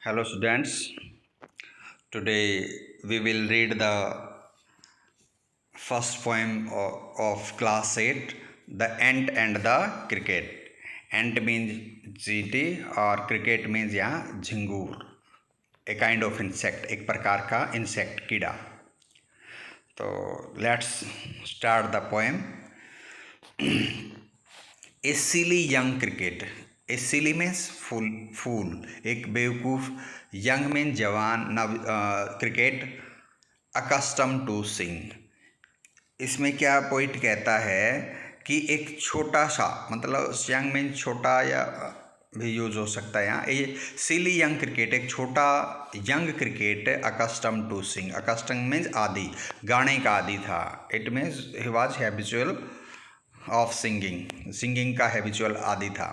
Hello students, today we will read the first poem of class 8, The Ant and the Cricket. Ant means चींटी और cricket means यहाँ झिंगूर, a kind of insect, एक प्रकार का insect कीड़ा. तो let's start the poem. A silly young cricket. A silly means fool, एक बेवकूफ. Young means जवान, नव क्रिकेट. Accustomed to sing. इसमें क्या पोइट कहता है कि एक छोटा सा, मतलब यंग मीन छोटा या भी यूज हो सकता है यहाँ. ये सिली यंग क्रिकेट, एक छोटा young cricket accustom to sing. Accustom means आदि, गाने का आदि था. It means he was habitual of singing का हैबिचुअल आदि था.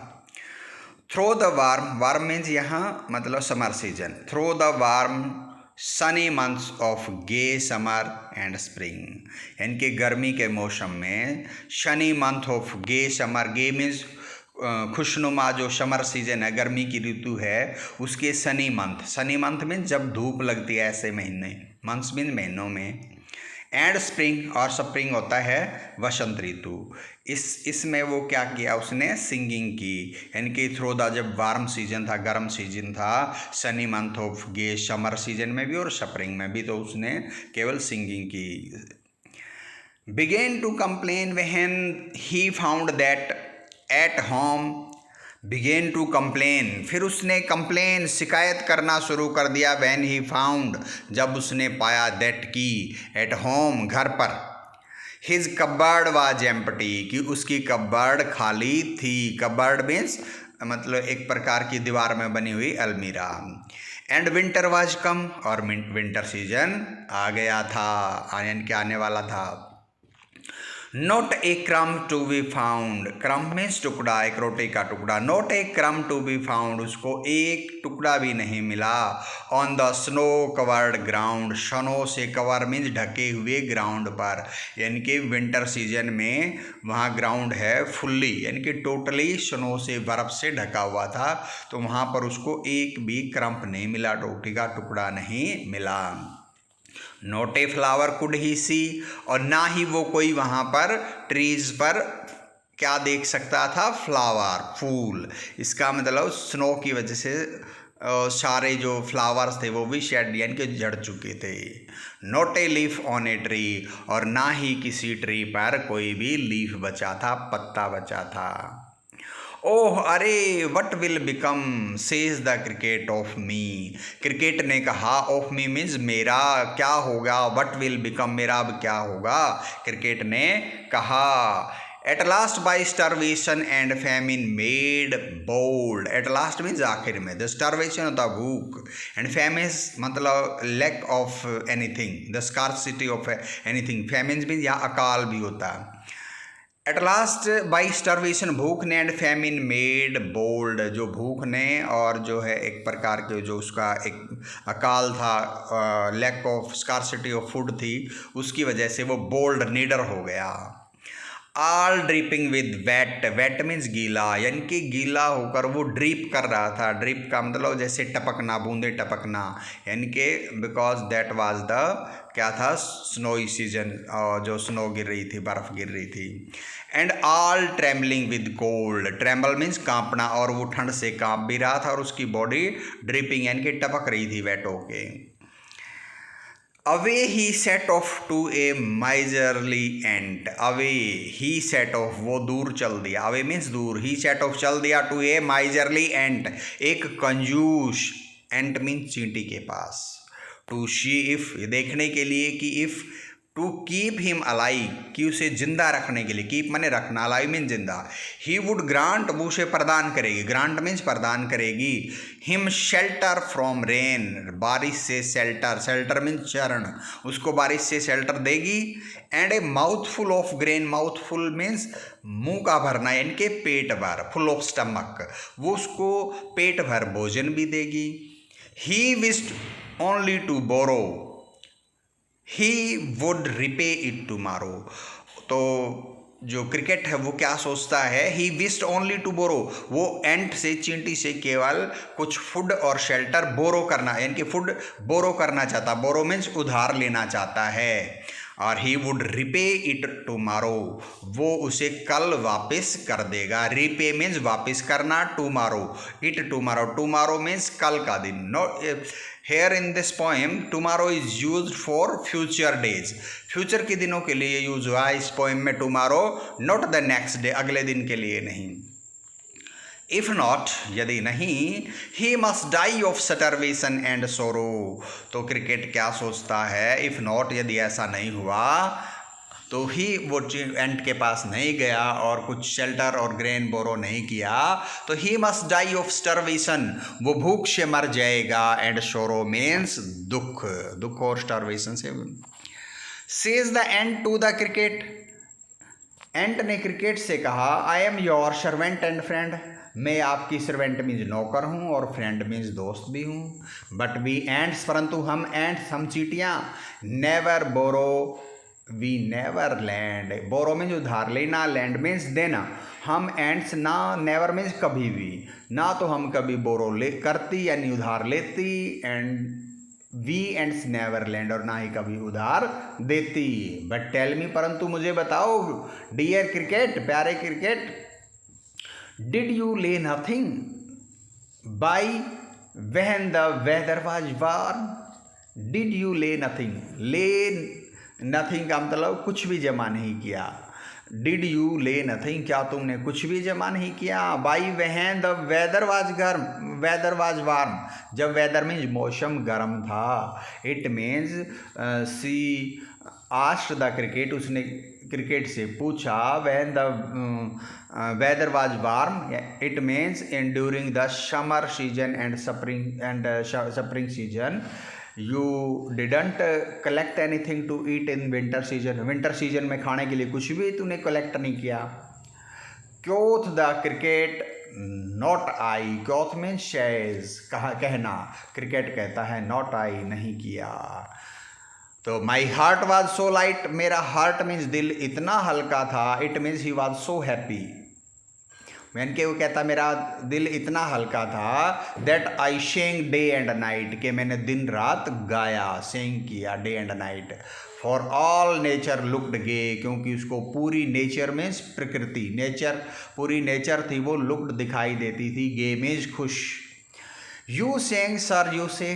थ्रो द वार्म मीन्स यहाँ मतलब summer season. Through the warm sunny months of gay summer and spring, यानी कि गर्मी के मौसम में sunny month of gay summer. Gay means खुशनुमा, जो समर सीजन है, गर्मी की ऋतु है, उसके सनी मंथ मीन्स जब धूप लगती है, ऐसे महीने. मंथ्स मीन्स महीनों में. एंड स्प्रिंग, और स्प्रिंग होता है वसंत ऋतु. इसमें वो क्या किया, उसने सिंगिंग की. यानी कि थ्रो द, जब वार्म सीजन था, गर्म सीजन था, sunny month of gay summer season में भी और स्प्रिंग में भी, तो उसने केवल सिंगिंग की. Began to complain when he found that at home. Began to complain, फिर उसने कंप्लेन, शिकायत करना शुरू कर दिया. व्हेन ही फाउंड, जब उसने पाया, दैट की, एट होम, घर पर. हिज कबर्ड वाज एम्प्टी, कि उसकी कबर्ड खाली थी. कबर्ड मीन्स मतलब एक प्रकार की दीवार में बनी हुई अलमीरा. एंड विंटर वाज कम, और विंटर सीजन आ गया था, यानी कि आने वाला था. नॉट ए क्रम टू बी फाउंड. क्रम मीन्स टुकड़ा, एक रोटी का टुकड़ा. नॉट ए क्रम टू बी फाउंड, उसको एक टुकड़ा भी नहीं मिला. On the snow covered ground, snow से कवर मीन्स ढके हुए ग्राउंड पर, यानी कि विंटर सीजन में वहाँ ग्राउंड है फुल्ली, यानी कि टोटली स्नो से, बर्फ़ से ढका हुआ था. तो वहाँ पर उसको एक भी क्रम्प नहीं मिला, रोटी का टुकड़ा नहीं मिला. Not a flower could he see, और ना ही वो कोई वहाँ पर ट्रीज पर क्या देख सकता था, फ्लावर, फूल. इसका मतलब स्नो की वजह से सारे जो फ्लावर्स थे वो भी शेड, यानी कि झड़ चुके थे. Not a leaf on a tree, और ना ही किसी ट्री पर कोई भी लीफ बचा था, पत्ता बचा था. ओह अरे, what will become says the cricket of me. Cricket ने कहा, ऑफ मी मीन्स मेरा, क्या होगा. वट विल बिकम, मेरा अब क्या होगा. क्रिकेट ने कहा. At last by starvation and famine made bold. At last means आखिर में. द स्टारवेशन होता भूख, एंड फैमिन मतलब lack of anything, the scarcity of anything. Famine means यहाँ अकाल भी होता है. एट लास्ट बाई स्टारवेशन, भूख ने, एंड फैमिन मेड बोल्ड, जो भूख ने और जो है एक प्रकार के जो उसका एक अकाल था, lack of scarcity of food थी, उसकी वजह से वो बोल्ड, नीडर हो गया. All dripping with wet. Wet means गीला, यानी कि गीला होकर वो ड्रिप कर रहा था. ड्रिप का मतलब जैसे टपकना, बूंदे टपकना, यानी कि बिकॉज दैट वाज द, क्या था, स्नोई सीजन, जो स्नो गिर रही थी, बर्फ़ गिर रही थी. And all trembling with cold. Trembling means कांपना, और वो ठंड से कांप भी रहा था, और उसकी बॉडी ड्रिपिंग यानी कि टपक रही थी वेट होके. Away he set off to a miserly ant. Away he set off, वो दूर चल दिया. अवे मीन्स दूर, ही सेट ऑफ चल दिया, टू ए माइजरली एंट, एक कंजूस. एंट मीन्स चींटी के पास. टू सी इफ, देखने के लिए, कि if, to keep him alive, कि उसे जिंदा रखने के लिए. कीप माने रखना, अलाइव मीन जिंदा. ही वुड ग्रांट, वो उसे प्रदान करेगी. ग्रांट मीन्स प्रदान करेगी. हिम शेल्टर फ्रॉम रेन, बारिश से शेल्टर, शेल्टर मीन्स चरण, उसको बारिश से शेल्टर देगी. And A mouthful of grain. Mouthful means मुंह का भरना, यानी कि पेट भर, फुल ऑफ स्टमक, वो उसको पेट भर भोजन भी देगी. He wished only to borrow, he would repay it tomorrow. तो जो क्रिकेट है वो क्या सोचता है, he wished only to borrow, वो एंट से, चींटी से केवल कुछ फूड और शेल्टर बोरो करना, यानी कि फूड बोरो करना चाहता, बोरो मीन्स उधार लेना चाहता है। और ही वुड रिपे इट टुमारो, वो उसे कल वापस कर देगा। रिपे मीन्स वापस करना, tomorrow it tomorrow, tomorrow means कल का दिन। No here in this poem tomorrow is use for future days, future के दिनों के लिए यूज हुआ है इस पोएम में tomorrow, not the next day, अगले दिन के लिए नहीं। इफ नॉट, यदि नहीं, he must die of starvation and sorrow, तो क्रिकेट क्या सोचता है, इफ नॉट, यदि ऐसा नहीं हुआ तो ही वो एंट के पास नहीं गया और कुछ शेल्टर और ग्रेन बोरो नहीं किया, तो he must die of starvation, वो भूख से मर जाएगा, एंड सोरो मीन्स दुख, दुख और स्टारवेशन से। Says the ant to the cricket, ant ने क्रिकेट से कहा, I am your servant and friend, मैं आपकी सर्वेंट मीन्स नौकर हूँ और फ्रेंड मीन्स दोस्त भी हूँ। बट वी एंट्स, परंतु हम एंट्स, हम चींटियाँ, never borrow, we never lend, borrow means उधार लेना, लैंड मीन्स देना, हम एंट्स ना, नेवर मीन्स कभी भी, ना तो हम कभी बोरो ले करती यानी उधार लेती, and we ants never lend, और ना ही कभी उधार देती। बट टेल मी, परंतु मुझे बताओ, डियर क्रिकेट, प्यारे cricket, did you lay nothing by when the weather was warm, did you lay nothing, lay nothing का मतलब कुछ भी जमा नहीं किया, डिड यू ले नथिंग, क्या तुमने कुछ भी जमा नहीं किया, by when the weather was गर्म, वेदर वाज वार्म, जब वेदर मीन्स मौसम गर्म था, it means she asked the cricket, उसने क्रिकेट से पूछा, when the weather was warm, it means in during the summer season and spring season, you didn't collect anything to eat in winter season, winter season में खाने के लिए कुछ भी तूने कलेक्ट नहीं किया। Quoth the cricket not I, quoth means says, कहा कहना, क्रिकेट कहता है नॉट आई, नहीं किया। तो my heart was so light, मेरा हार्ट मीन्स दिल इतना हल्का था, it means he was so happy, यानी कि वो कहता मेरा दिल इतना हल्का था, that I sang day and night, कि मैंने दिन रात गाया, सेंग किया, day and night, for all nature looked gay, क्योंकि उसको पूरी नेचर मीन्स प्रकृति, नेचर पूरी नेचर थी वो लुक्ड दिखाई देती थी, गे मीन्स खुश। यू सेंग सर, यू से,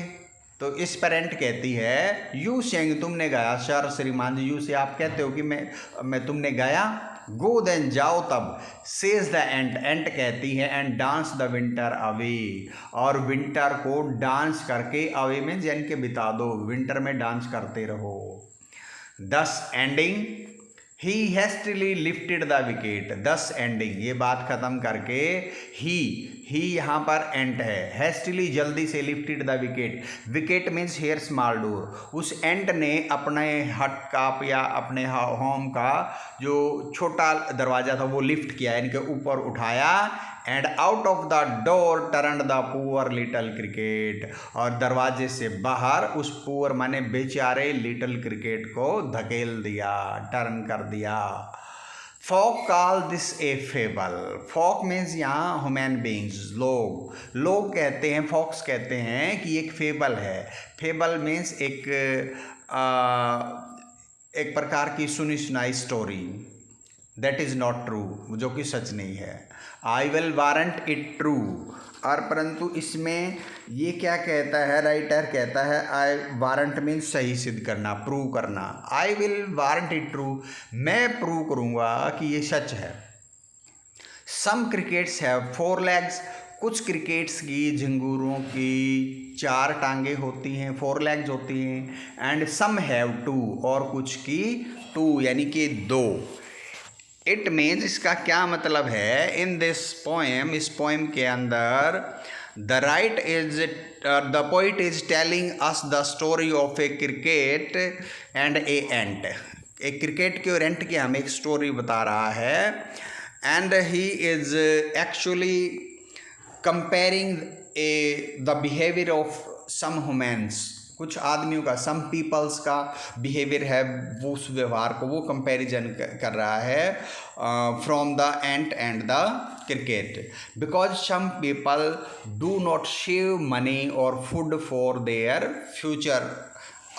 तो इस पर एंट कहती है, यू सेंग तुमने गाया, सर श्रीमान जी, यू से आप कहते हो कि मैं तुमने गाया, गो देन जाओ तब, सेज द एंट, एंट कहती है, and dance the winter away, और विंटर को डांस करके, अवे मीन्स यानी कि बिता दो, विंटर में डांस करते रहो। दस ending he hastily lifted the wicket, दस एंडिंग, ये बात खत्म करके, ही यहाँ पर एंट है, हेस्टिली जल्दी से, lifted the wicket, wicket means here small door, उस एंट ने अपने हट का या अपने होम का जो छोटा दरवाज़ा था वो लिफ्ट किया, यानी कि ऊपर उठाया, and out of the door turned the poor little cricket, और दरवाजे से बाहर उस पुअर माने बेचारे लिटिल क्रिकेट को धकेल दिया, टर्न कर दिया। Folk call this a fable, folk means यहाँ ह्यूमन बींग्स, लोग कहते हैं, फोक्स कहते हैं कि एक फेबल है, फेबल मीन्स एक प्रकार की सुनी सुनाई story, that is not true, जो कि सच नहीं है। I will warrant it true, और परंतु इसमें ये क्या कहता है, राइटर कहता है, आई वारंट मीन्स सही सिद्ध करना, प्रूव करना, I will warrant it true, मैं प्रूव करूँगा कि ये सच है। सम क्रिकेट्स हैव 4 legs, कुछ क्रिकेट्स की, झिंगूरों की 4 टांगे होती हैं, 4 legs होती हैं, एंड सम हैव 2, और कुछ की 2 यानी कि 2। इट मीन्स, इसका क्या मतलब है, इन दिस पोएम, इस पोएम के अंदर, the poet is telling us the story of a cricket and a ant, एक क्रिकेट के और एंट की हमें एक स्टोरी बता रहा है, and he is actually comparing the behaviour of some humans, कुछ आदमियों का, सम पीपल्स का बिहेवियर है, वो उस व्यवहार को वो कंपैरिजन कर रहा है from the ant and the cricket, because some people do not save money और फूड फॉर देयर फ्यूचर,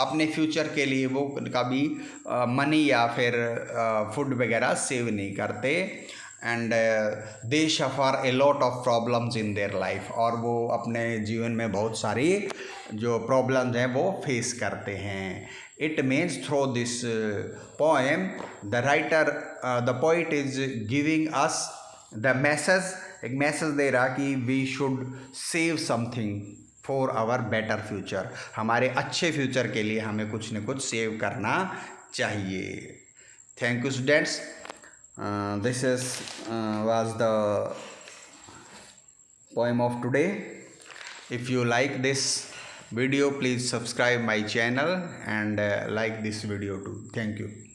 अपने फ्यूचर के लिए वो कभी मनी या फिर फूड वगैरह सेव नहीं करते, and they suffer a lot of problems in their life, और वो अपने जीवन में बहुत सारी जो प्रॉब्लम्स हैं वो फेस करते हैं। It means through this poem the writer, the poet is giving us the message, एक मैसेज दे रहा कि we should save something for our better future, हमारे अच्छे फ्यूचर के लिए हमें कुछ न कुछ सेव करना चाहिए। Thank you students, this is was the poem of today. If you like this video, please subscribe my channel and like this video too. Thank you.